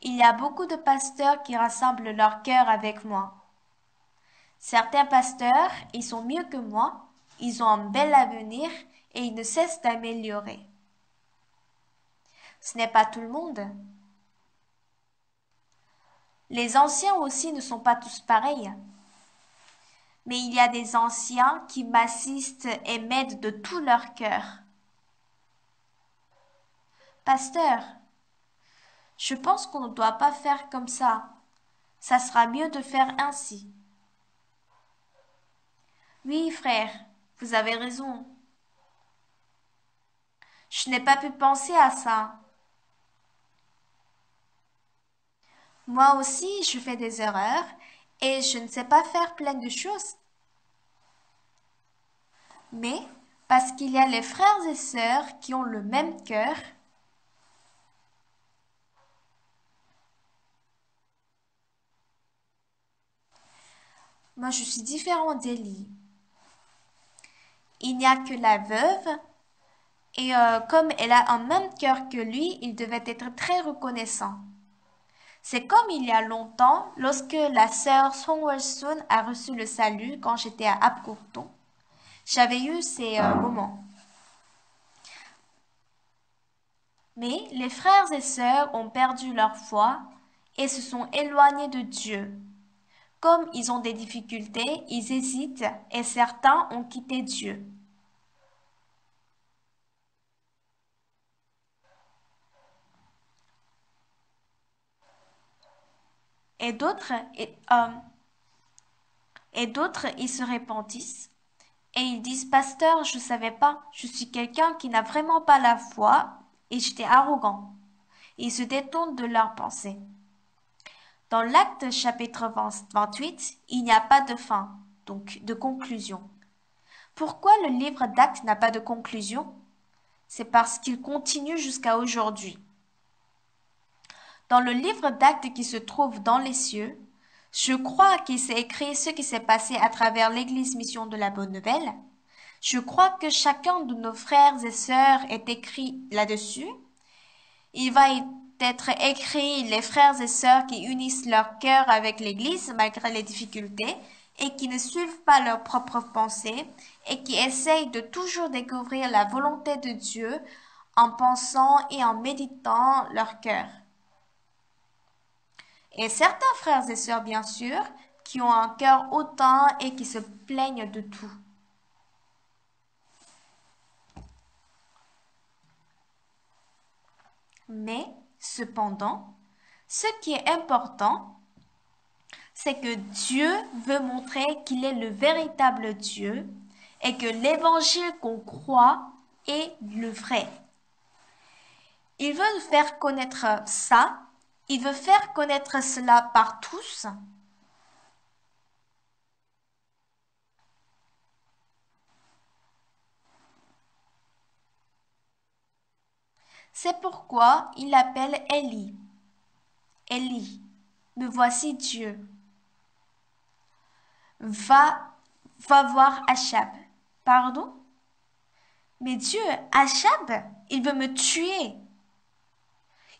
il y a beaucoup de pasteurs qui rassemblent leur cœur avec moi. Certains pasteurs, ils sont mieux que moi, ils ont un bel avenir et ils ne cessent d'améliorer. Ce n'est pas tout le monde. Les anciens aussi ne sont pas tous pareils. Mais il y a des anciens qui m'assistent et m'aident de tout leur cœur. Pasteur, je pense qu'on ne doit pas faire comme ça. Ça sera mieux de faire ainsi. Oui, frère, vous avez raison. Je n'ai pas pu penser à ça. Moi aussi, je fais des erreurs et je ne sais pas faire plein de choses. Mais parce qu'il y a les frères et sœurs qui ont le même cœur, moi je suis différent d'Élie. Il n'y a que la veuve et comme elle a un même cœur que lui, il devait être très reconnaissant. C'est comme il y a longtemps, lorsque la sœur Songwol-sun a reçu le salut quand j'étais à Apkourton. J'avais eu ces moments. Mais les frères et sœurs ont perdu leur foi et se sont éloignés de Dieu. Comme ils ont des difficultés, ils hésitent et certains ont quitté Dieu. Et d'autres, ils se repentissent et ils disent, Pasteur, je ne savais pas, je suis quelqu'un qui n'a vraiment pas la foi et j'étais arrogant. Ils se détournent de leurs pensées. Dans l'Acte chapitre 28, il n'y a pas de fin, donc de conclusion. Pourquoi le livre d'Actes n'a pas de conclusion? C'est parce qu'il continue jusqu'à aujourd'hui. Dans le livre d'Actes qui se trouve dans les cieux, je crois qu'il s'est écrit ce qui s'est passé à travers l'Église Mission de la Bonne Nouvelle. Je crois que chacun de nos frères et sœurs est écrit là-dessus. Il va être écrit les frères et sœurs qui unissent leur cœur avec l'Église malgré les difficultés et qui ne suivent pas leurs propres pensées et qui essayent de toujours découvrir la volonté de Dieu en pensant et en méditant leur cœur. Et certains frères et sœurs, bien sûr, qui ont un cœur hautain et qui se plaignent de tout. Mais, cependant, ce qui est important, c'est que Dieu veut montrer qu'il est le véritable Dieu et que l'évangile qu'on croit est le vrai. Il veut nous faire connaître ça, il veut faire connaître cela par tous. C'est pourquoi il l'appelle Élie. Élie, me voici Dieu. Va voir Achab. Pardon? Mais Dieu, Achab, il veut me tuer.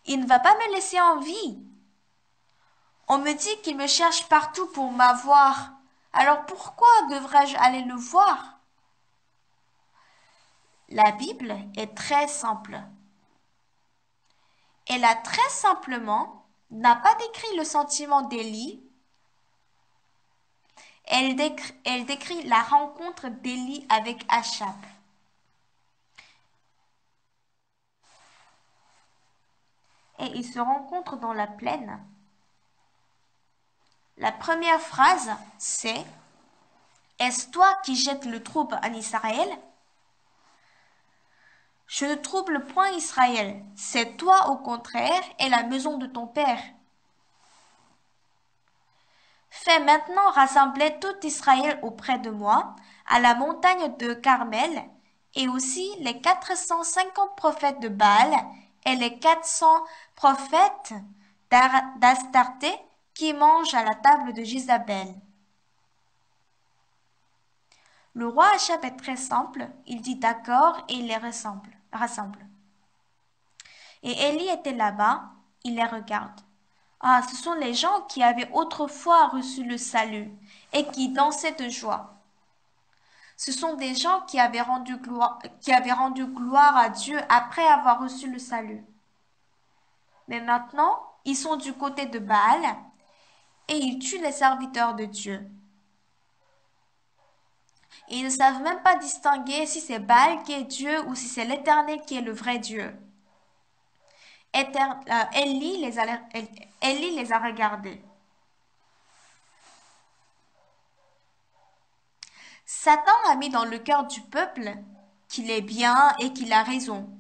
Il ne va pas me laisser en vie. On me dit qu'il me cherche partout pour m'avoir. Alors pourquoi devrais-je aller le voir? La Bible est très simple. Elle a très simplement n'a pas décrit le sentiment d'Élie. Elle décrit la rencontre d'Élie avec Achab. Et ils se rencontrent dans la plaine. La première phrase, c'est « Est-ce toi qui jettes le trouble en Israël ?» Je ne trouble point Israël, c'est toi au contraire et la maison de ton père. Fais maintenant rassembler tout Israël auprès de moi, à la montagne de Carmel, et aussi les 450 prophètes de Baal et les 400 prophètes d'Astarté qui mangent à la table de Jézabel. Le roi Achab est très simple, il dit d'accord et il les rassemble. Et Élie était là-bas, il les regarde. Ah, ce sont les gens qui avaient autrefois reçu le salut et qui dansaient de joie. Ce sont des gens qui avaient rendu gloire à Dieu après avoir reçu le salut. Mais maintenant, ils sont du côté de Baal et ils tuent les serviteurs de Dieu. Et ils ne savent même pas distinguer si c'est Baal qui est Dieu ou si c'est l'Éternel qui est le vrai Dieu. Élie les a regardés. Satan a mis dans le cœur du peuple qu'il est bien et qu'il a raison.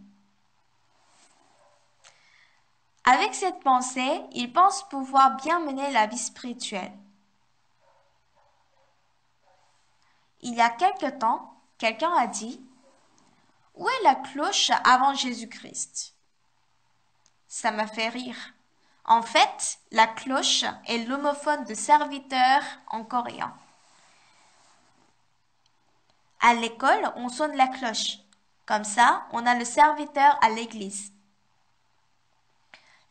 Avec cette pensée, il pense pouvoir bien mener la vie spirituelle. Il y a quelque temps, quelqu'un a dit « Où est la cloche avant Jésus-Christ » Ça m'a fait rire. En fait, la cloche est l'homophone de serviteur en coréen. À l'école, on sonne la cloche. Comme ça, on a le serviteur à l'église.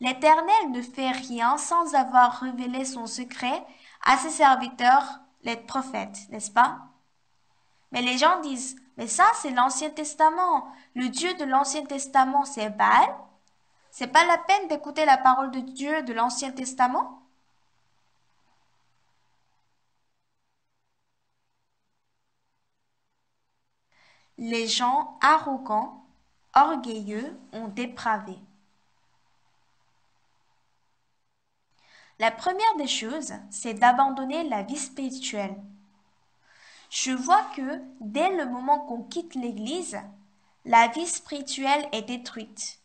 L'Éternel ne fait rien sans avoir révélé son secret à ses serviteurs, les prophètes, n'est-ce pas? Mais les gens disent, mais ça c'est l'Ancien Testament. Le Dieu de l'Ancien Testament c'est Baal. C'est pas la peine d'écouter la parole de Dieu de l'Ancien Testament? Les gens arrogants, orgueilleux ont dépravé. La première des choses, c'est d'abandonner la vie spirituelle. Je vois que dès le moment qu'on quitte l'Église, la vie spirituelle est détruite.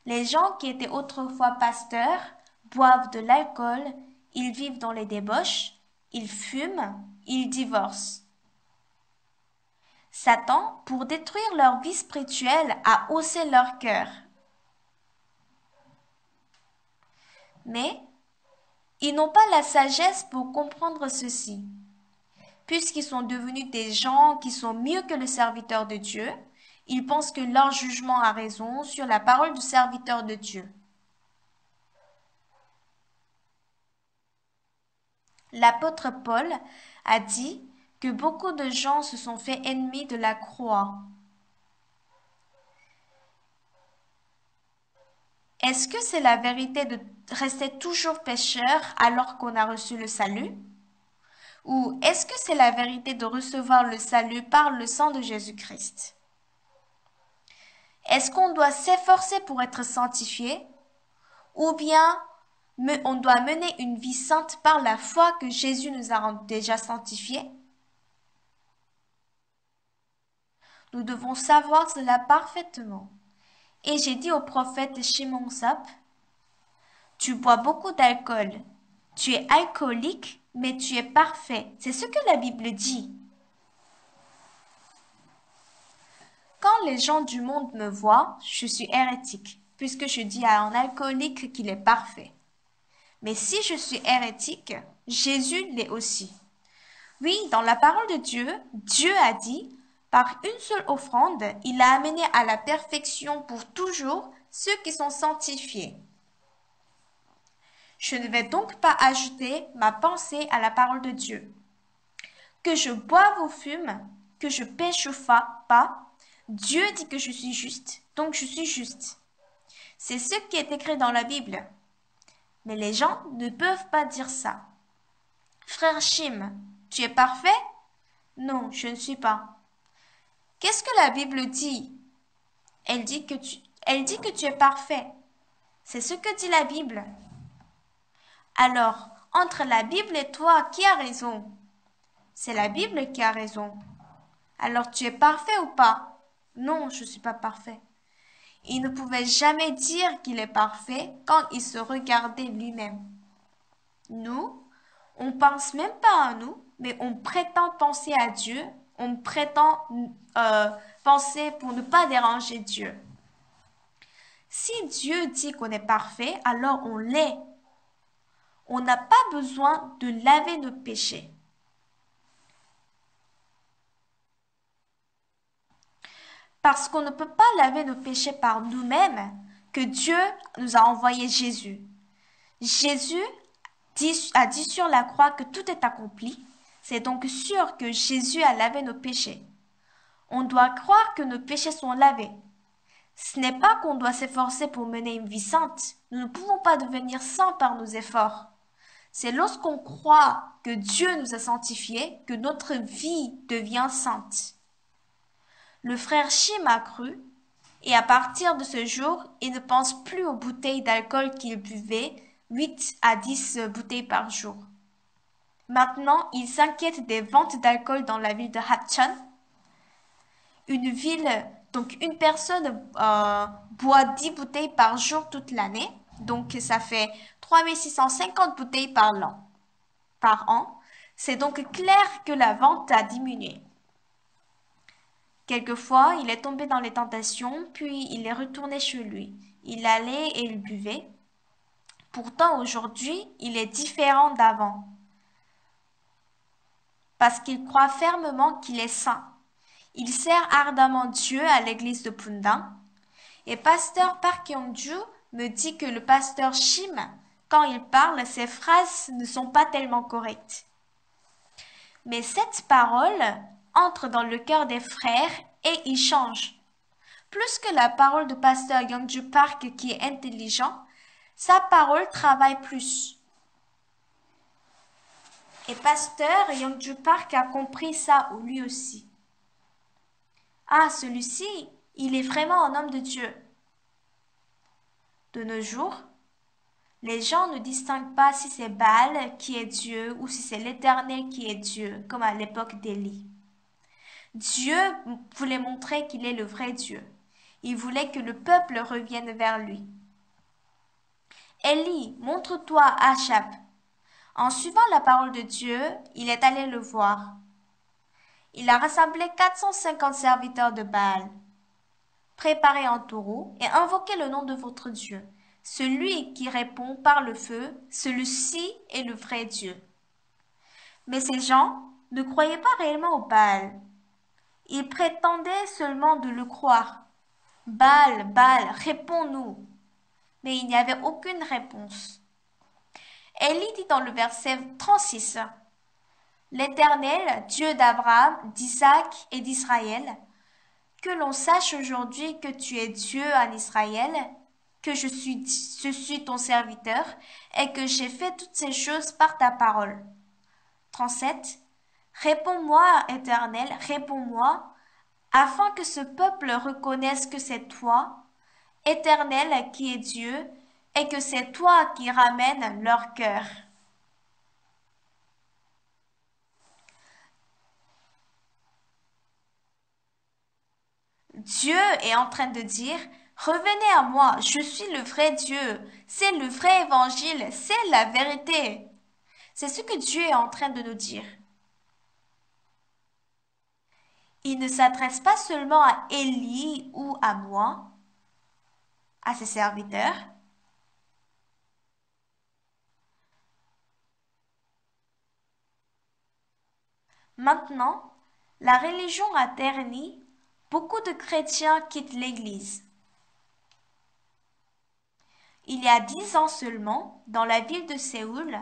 Les gens qui étaient autrefois pasteurs boivent de l'alcool, ils vivent dans les débauches, ils fument, ils divorcent. Satan, pour détruire leur vie spirituelle, a haussé leur cœur. Mais ils n'ont pas la sagesse pour comprendre ceci. Puisqu'ils sont devenus des gens qui sont mieux que le serviteur de Dieu, ils pensent que leur jugement a raison sur la parole du serviteur de Dieu. L'apôtre Paul a dit que beaucoup de gens se sont fait ennemis de la croix. Est-ce que c'est la vérité rester toujours pécheur alors qu'on a reçu le salut? Ou est-ce que c'est la vérité de recevoir le salut par le sang de Jésus-Christ? Est-ce qu'on doit s'efforcer pour être sanctifié? Ou bien on doit mener une vie sainte par la foi que Jésus nous a déjà sanctifiés? Nous devons savoir cela parfaitement. Et j'ai dit au prophète Shimon Sap, tu bois beaucoup d'alcool, tu es alcoolique, mais tu es parfait. C'est ce que la Bible dit. Quand les gens du monde me voient, je suis hérétique, puisque je dis à un alcoolique qu'il est parfait. Mais si je suis hérétique, Jésus l'est aussi. Oui, dans la parole de Dieu, Dieu a dit, par une seule offrande, il a amené à la perfection pour toujours ceux qui sont sanctifiés. Je ne vais donc pas ajouter ma pensée à la parole de Dieu. Que je boive ou fume, que je pêche ou pas, Dieu dit que je suis juste, donc je suis juste. C'est ce qui est écrit dans la Bible. Mais les gens ne peuvent pas dire ça. Frère Shim, tu es parfait? Non, je ne suis pas. Qu'est-ce que la Bible dit? Elle dit que tu es parfait. C'est ce que dit la Bible. Alors, entre la Bible et toi, qui a raison? C'est la Bible qui a raison. Alors tu es parfait ou pas? Non, je ne suis pas parfait. Il ne pouvait jamais dire qu'il est parfait quand il se regardait lui-même. Nous, on pense même pas à nous, mais on prétend penser à Dieu, on prétend penser pour ne pas déranger Dieu. Si Dieu dit qu'on est parfait, alors on l'est. On n'a pas besoin de laver nos péchés. Parce qu'on ne peut pas laver nos péchés par nous-mêmes, que Dieu nous a envoyé Jésus. Jésus a dit sur la croix que tout est accompli. C'est donc sûr que Jésus a lavé nos péchés. On doit croire que nos péchés sont lavés. Ce n'est pas qu'on doit s'efforcer pour mener une vie sainte. Nous ne pouvons pas devenir saints par nos efforts. C'est lorsqu'on croit que Dieu nous a sanctifiés que notre vie devient sainte. Le frère Shim a cru, et à partir de ce jour, il ne pense plus aux bouteilles d'alcool qu'il buvait, 8 à 10 bouteilles par jour. Maintenant, il s'inquiète des ventes d'alcool dans la ville de Hatchan. Donc une personne boit 10 bouteilles par jour toute l'année, donc ça fait 3650 bouteilles par an. C'est donc clair que la vente a diminué. Quelquefois, il est tombé dans les tentations, puis il est retourné chez lui. Il allait et il buvait. Pourtant, aujourd'hui, il est différent d'avant. Parce qu'il croit fermement qu'il est saint. Il sert ardemment Dieu à l'église de Pundang. Et pasteur Park Kyung-ju me dit que le pasteur Shim, quand il parle, ses phrases ne sont pas tellement correctes. Mais cette parole entre dans le cœur des frères et il change. Plus que la parole de pasteur Youngju Park qui est intelligent, sa parole travaille plus. Et pasteur Youngju Park a compris ça lui aussi. Ah, celui-ci, il est vraiment un homme de Dieu. De nos jours, les gens ne distinguent pas si c'est Baal qui est Dieu ou si c'est l'Éternel qui est Dieu, comme à l'époque d'Élie. Dieu voulait montrer qu'il est le vrai Dieu. Il voulait que le peuple revienne vers lui. Élie, montre-toi à Achab. En suivant la parole de Dieu, il est allé le voir. Il a rassemblé 450 serviteurs de Baal. Préparez un taureau et invoquez le nom de votre Dieu. Celui qui répond par le feu, celui-ci est le vrai Dieu. Mais ces gens ne croyaient pas réellement au Baal. Ils prétendaient seulement de le croire. Baal, Baal, réponds-nous. Mais il n'y avait aucune réponse. Élie dit dans le verset 36, L'Éternel, Dieu d'Abraham, d'Isaac et d'Israël, que l'on sache aujourd'hui que tu es Dieu en Israël, que je suis ton serviteur et que j'ai fait toutes ces choses par ta parole. 37. Réponds-moi, Éternel, réponds-moi, afin que ce peuple reconnaisse que c'est toi, Éternel, qui est Dieu, et que c'est toi qui ramènes leur cœur. Dieu est en train de dire, revenez à moi, je suis le vrai Dieu, c'est le vrai évangile, c'est la vérité. C'est ce que Dieu est en train de nous dire. Il ne s'adresse pas seulement à Élie ou à moi, à ses serviteurs. Maintenant, la religion a terni, beaucoup de chrétiens quittent l'Église. Il y a 10 ans seulement, dans la ville de Séoul,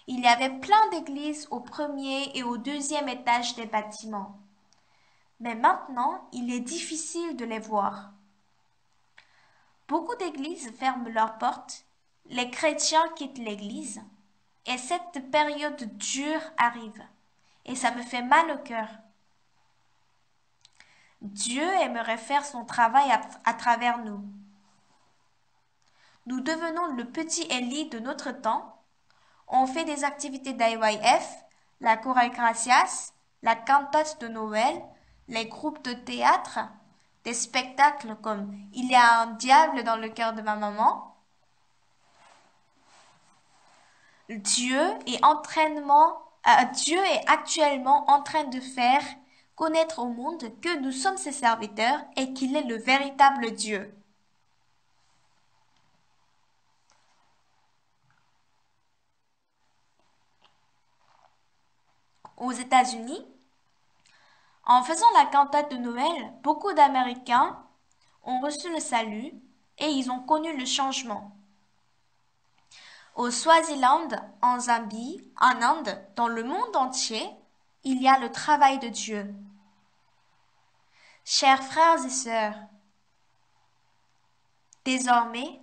il y avait plein d'églises au premier et au deuxième étage des bâtiments. Mais maintenant, il est difficile de les voir. Beaucoup d'églises ferment leurs portes, les chrétiens quittent l'église, et cette période dure arrive, et ça me fait mal au cœur. Dieu aimerait faire son travail à travers nous. Nous devenons le petit Élie de notre temps. On fait des activités d'IYF, la chorale Gracias, la cantate de Noël, les groupes de théâtre, des spectacles comme Il y a un diable dans le cœur de ma maman. Dieu est actuellement en train de faire connaître au monde que nous sommes ses serviteurs et qu'il est le véritable Dieu. Aux États-Unis, en faisant la cantate de Noël, beaucoup d'Américains ont reçu le salut et ils ont connu le changement. Au Swaziland, en Zambie, en Inde, dans le monde entier, il y a le travail de Dieu. Chers frères et sœurs, désormais,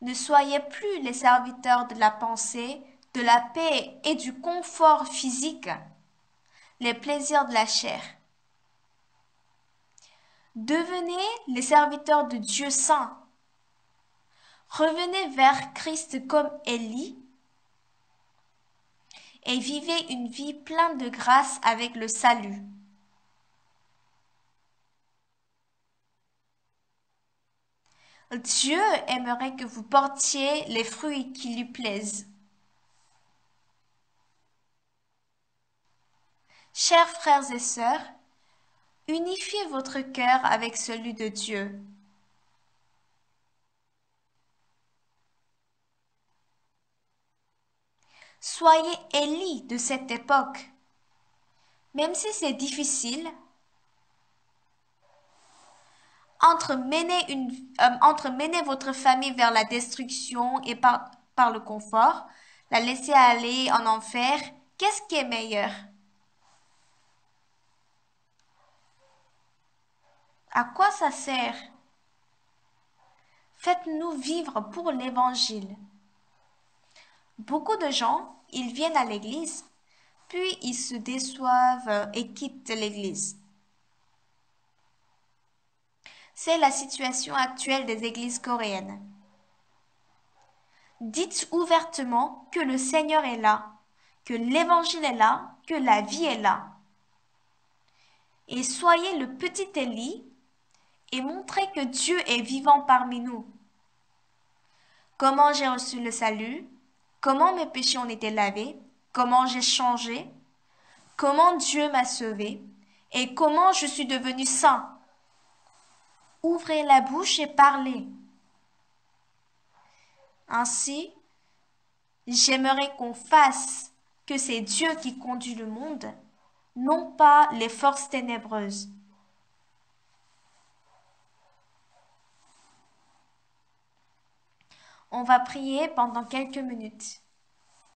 ne soyez plus les serviteurs de la pensée, de la paix et du confort physique, les plaisirs de la chair. Devenez les serviteurs de Dieu saint. Revenez vers Christ comme Élie et vivez une vie pleine de grâce avec le salut. Dieu aimerait que vous portiez les fruits qui lui plaisent. Chers frères et sœurs, unifiez votre cœur avec celui de Dieu. Soyez Élie de cette époque. Même si c'est difficile, entre mener votre famille vers la destruction et par le confort, la laisser aller en enfer, qu'est-ce qui est meilleur? À quoi ça sert? Faites-nous vivre pour l'Évangile. Beaucoup de gens, ils viennent à l'église, puis ils se déçoivent et quittent l'église. C'est la situation actuelle des églises coréennes. Dites ouvertement que le Seigneur est là, que l'Évangile est là, que la vie est là. Et soyez le petit Élie et montrez que Dieu est vivant parmi nous. Comment j'ai reçu le salut, comment mes péchés ont été lavés, comment j'ai changé, comment Dieu m'a sauvé et comment je suis devenu saint. Ouvrez la bouche et parlez. Ainsi, j'aimerais qu'on fasse que c'est Dieu qui conduit le monde, non pas les forces ténébreuses. On va prier pendant quelques minutes.